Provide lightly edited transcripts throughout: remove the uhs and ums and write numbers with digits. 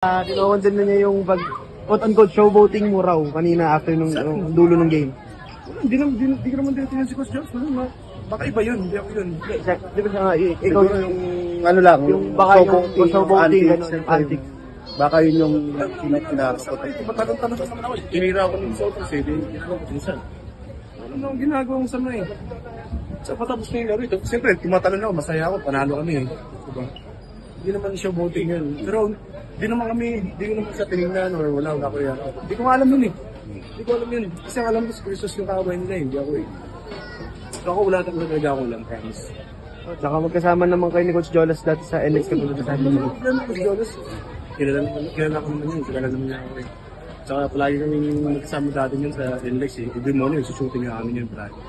Tinawan din niya yung pag quote-unquote showboating mo raw kanina after nung dulo ng game. Hindi ko naman tinitingnan si Coach Jones. Baka iba yun, hindi ako yun. Di ba siya nga, ikaw Siguro yung ano lang, yung baka yung showboating, gano'n, antics. Baka yun yung kinarap ko. Patanong-tanong sa mga nawal. Tinira ako ng Sotos eh. Ginagawa ko minsan. Ano na ang ginagawa ko sana eh. Sa patapos na yung laro ito. Siyempre, tumatalon ako, masaya ako, panalo kami eh. Diba? Hindi naman showboating yun. Pero di ko naman sa tinignan or wala ko yan. Hindi ko nga alam yun eh. Hindi ko alam yun. Kasi ang alam ko si Christos yung kakabay nila eh. Hindi ako eh. So ako wala talaga ako lang, promise. Tsaka magkasama naman kayo ni Coach Jolas dati sa NX katulad sa atin. Coach Jolas, kilala ko naman yun. Kilala naman niya ako eh. Tsaka palagi kami magkasama dati yun sa NX eh. Every morning, sushooting nga kami yun palagi.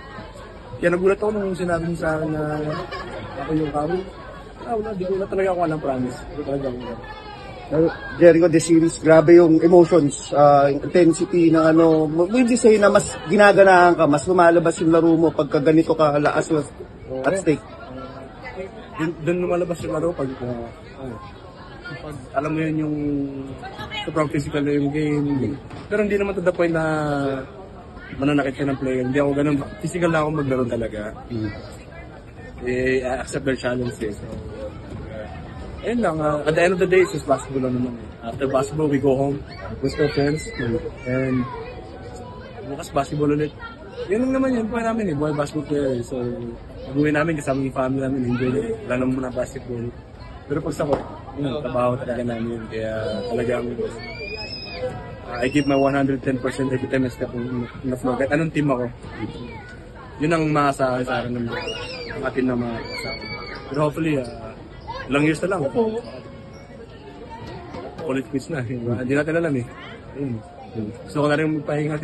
Kaya nagulat ako nung sinabi niya sa akin na ako yung kami. Wala, di ko na talaga ako alam, promise. Hindi ko talaga ako alam. Jericho, the series, grabe yung emotions, intensity ng ano, hindi say na mas ginaganahan ka, mas lumalabas yung laro mo pagka ganito ka lakas at stake. Doon lumalabas yung laro pag alam mo yun yung sobrang physical na yung game. Pero hindi naman to the point na mananakit ka ng player. Hindi ako ganun. Physical na ako maglaro talaga. I accept their challenge eh. So, ayun lang, at the end of the day, it's just basketball naman. After basketball, we go home with our friends. And bukas basketball ulit. Yun lang naman yun, buhay namin eh, buhay basketball player. So, buhay namin kasama yung family namin, enjoy it. Wala naman muna basketball. Pero pag sa court, trabaho talaga namin. Kaya talagang I give my 110% every time I step on the floor. Kahit anong team ako. Yun ang maasahan sa akin ng atin na mga kasama. Pero hopefully, ilang years na lang. Ulit quiz na. Hindi natin alam eh. Gusto ko na rin magpahinga.